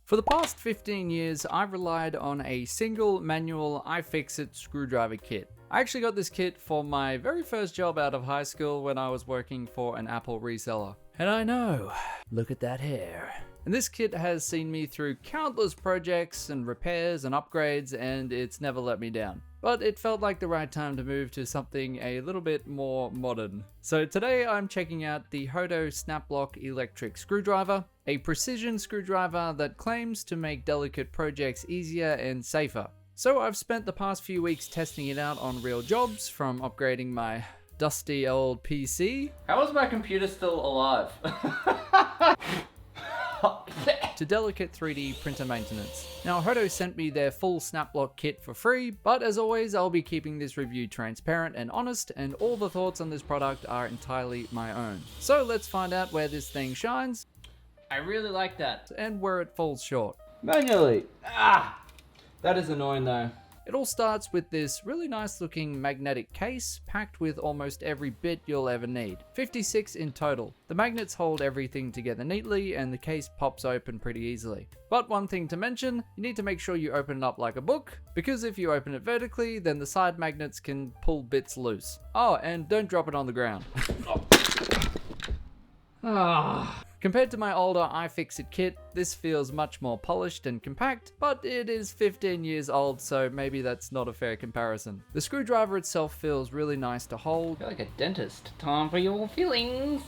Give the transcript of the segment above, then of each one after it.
For the past 15 years, I've relied on a single manual iFixit screwdriver kit. I actually got this kit for my very first job out of high school when I was working for an Apple reseller. And I know, look at that hair. And this kit has seen me through countless projects and repairs and upgrades, and it's never let me down. But it felt like the right time to move to something a little bit more modern. So today I'm checking out the HOTO Snaploq electric screwdriver, a precision screwdriver that claims to make delicate projects easier and safer. So I've spent the past few weeks testing it out on real jobs, from upgrading my dusty old PC. How is my computer still alive? To delicate 3D printer maintenance. Now, HOTO sent me their full Snaploq kit for free, but as always, I'll be keeping this review transparent and honest, and all the thoughts on this product are entirely my own. So let's find out where this thing shines. I really like that. And where it falls short. Manually. That is annoying though. It all starts with this really nice looking magnetic case packed with almost every bit you'll ever need. 56 in total. The magnets hold everything together neatly and the case pops open pretty easily. But one thing to mention, you need to make sure you open it up like a book, because if you open it vertically, then the side magnets can pull bits loose. Oh, and don't drop it on the ground. Compared to my older iFixit kit, this feels much more polished and compact, but it is 15 years old, so maybe that's not a fair comparison. The screwdriver itself feels really nice to hold. You're like a dentist. Time for your fillings.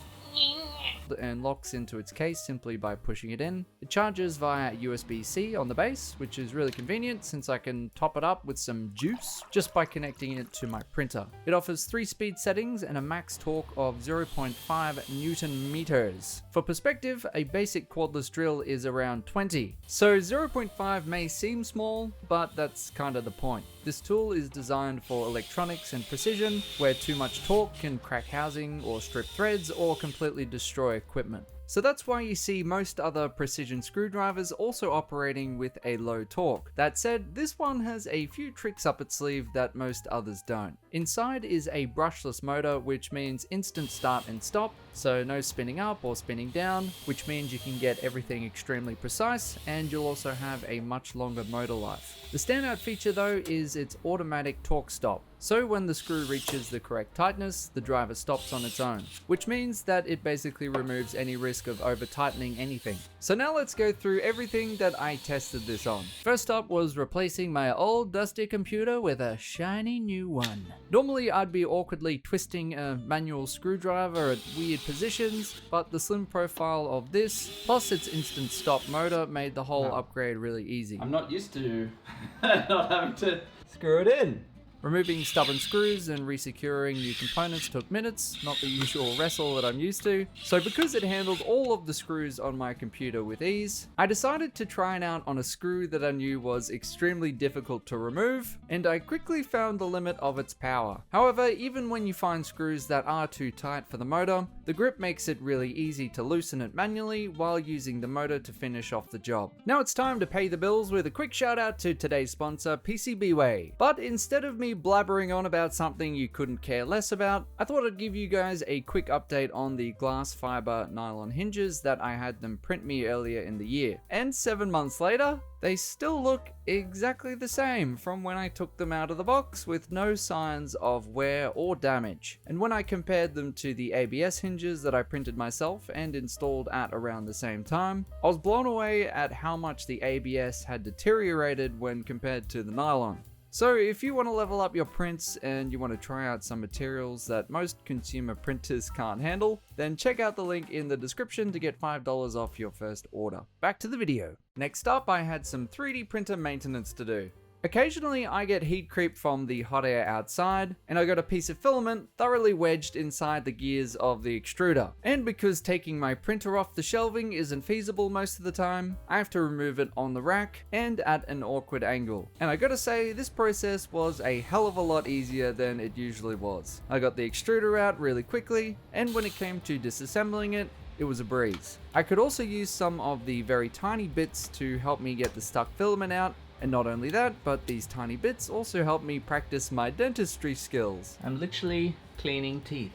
And locks into its case simply by pushing it in. It charges via USB-C on the base, which is really convenient since I can top it up with some juice just by connecting it to my printer. It offers 3 speed settings and a max torque of 0.5 Newton meters. For perspective, a basic cordless drill is around 20. So 0.5 may seem small, but that's kind of the point. This tool is designed for electronics and precision, where too much torque can crack housing or strip threads or completely destroy equipment. So that's why you see most other precision screwdrivers also operating with a low torque. That said, this one has a few tricks up its sleeve that most others don't. Inside is a brushless motor, which means instant start and stop, so no spinning up or spinning down, which means you can get everything extremely precise, and you'll also have a much longer motor life. The standout feature though is its automatic torque stop. So when the screw reaches the correct tightness, the driver stops on its own, which means that it basically removes any risk of over tightening anything. So now let's go through everything that I tested this on. First up was replacing my old dusty computer with a shiny new one. Normally I'd be awkwardly twisting a manual screwdriver at weird positions, but the slim profile of this, plus its instant stop motor, made the whole upgrade really easy. I'm not used to not having to screw it in. Removing stubborn screws and resecuring new components took minutes, not the usual wrestle that I'm used to. So because it handled all of the screws on my computer with ease, I decided to try it out on a screw that I knew was extremely difficult to remove, and I quickly found the limit of its power. However, even when you find screws that are too tight for the motor, the grip makes it really easy to loosen it manually while using the motor to finish off the job. Now it's time to pay the bills with a quick shout out to today's sponsor, PCBWay. But instead of me blabbering on about something you couldn't care less about, I thought I'd give you guys a quick update on the glass fiber nylon hinges that I had them print me earlier in the year. And 7 months later, they still look exactly the same from when I took them out of the box, with no signs of wear or damage. And when I compared them to the ABS hinges that I printed myself and installed at around the same time, I was blown away at how much the ABS had deteriorated when compared to the nylon. So if you want to level up your prints and you want to try out some materials that most consumer printers can't handle, then check out the link in the description to get $5 off your first order. Back to the video. Next up, I had some 3D printer maintenance to do. Occasionally I get heat creep from the hot air outside, and I got a piece of filament thoroughly wedged inside the gears of the extruder. And because taking my printer off the shelving isn't feasible most of the time, I have to remove it on the rack and at an awkward angle. And I gotta say, this process was a hell of a lot easier than it usually was. I got the extruder out really quickly, and when it came to disassembling it, it was a breeze. I could also use some of the very tiny bits to help me get the stuck filament out. And not only that, but these tiny bits also help me practice my dentistry skills. I'm literally cleaning teeth.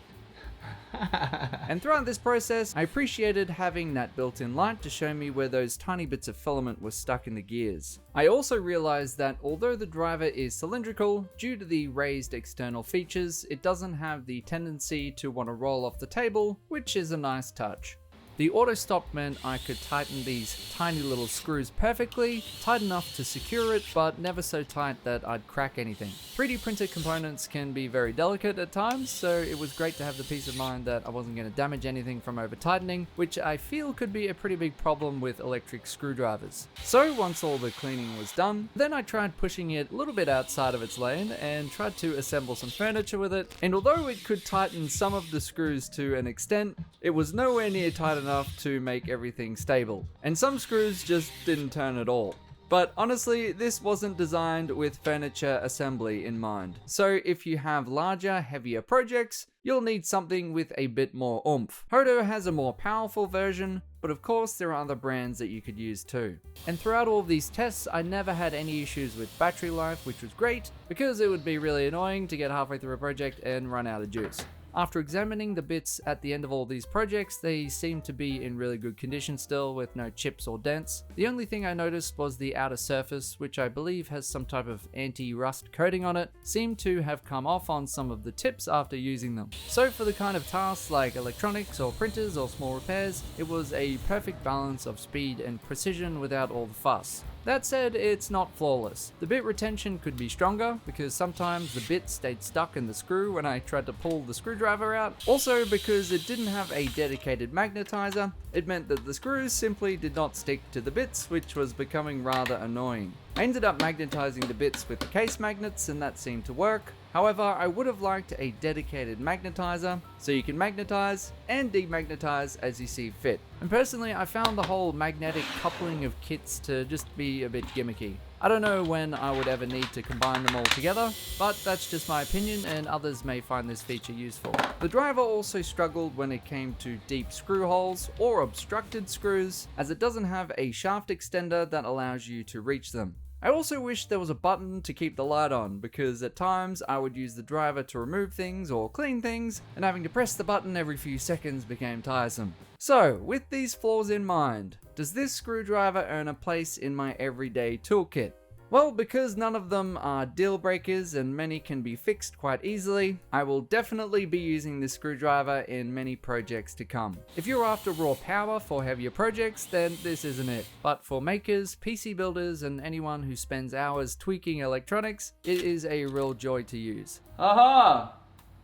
And throughout this process, I appreciated having that built-in light to show me where those tiny bits of filament were stuck in the gears. I also realized that although the driver is cylindrical, due to the raised external features, it doesn't have the tendency to want to roll off the table, which is a nice touch. The auto stop meant I could tighten these tiny little screws perfectly, tight enough to secure it, but never so tight that I'd crack anything. 3D printed components can be very delicate at times, so it was great to have the peace of mind that I wasn't going to damage anything from over tightening, which I feel could be a pretty big problem with electric screwdrivers. So once all the cleaning was done, then I tried pushing it a little bit outside of its lane and tried to assemble some furniture with it, and although it could tighten some of the screws to an extent, it was nowhere near tight enough to make everything stable, and some screws just didn't turn at all. But honestly, this wasn't designed with furniture assembly in mind. So if you have larger, heavier projects, you'll need something with a bit more oomph. HOTO has a more powerful version, but of course there are other brands that you could use too. And throughout all of these tests, I never had any issues with battery life, which was great, because it would be really annoying to get halfway through a project and run out of juice. After examining the bits at the end of all these projects, they seem to be in really good condition still, with no chips or dents. The only thing I noticed was the outer surface, which I believe has some type of anti-rust coating on it, seemed to have come off on some of the tips after using them. So for the kind of tasks like electronics or printers or small repairs, it was a perfect balance of speed and precision without all the fuss. That said, it's not flawless. The bit retention could be stronger because sometimes the bit stayed stuck in the screw when I tried to pull the screwdriver out. Also, because it didn't have a dedicated magnetizer, it meant that the screws simply did not stick to the bits, which was becoming rather annoying. I ended up magnetizing the bits with the case magnets and that seemed to work. However, I would have liked a dedicated magnetizer so you can magnetize and demagnetize as you see fit. And personally, I found the whole magnetic coupling of kits to just be a bit gimmicky. I don't know when I would ever need to combine them all together, but that's just my opinion and others may find this feature useful. The driver also struggled when it came to deep screw holes or obstructed screws, as it doesn't have a shaft extender that allows you to reach them. I also wish there was a button to keep the light on, because at times I would use the driver to remove things or clean things, and having to press the button every few seconds became tiresome. So, with these flaws in mind, does this screwdriver earn a place in my everyday toolkit? Well, because none of them are deal breakers and many can be fixed quite easily, I will definitely be using this screwdriver in many projects to come. If you're after raw power for heavier projects, then this isn't it. But for makers, PC builders, and anyone who spends hours tweaking electronics, it is a real joy to use. Aha!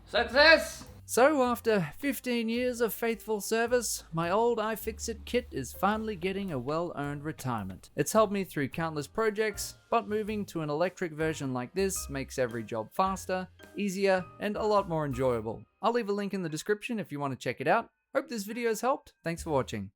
Success! So after 15 years of faithful service, my old iFixit kit is finally getting a well-earned retirement. It's helped me through countless projects, but moving to an electric version like this makes every job faster, easier, and a lot more enjoyable. I'll leave a link in the description if you want to check it out. Hope this video has helped. Thanks for watching.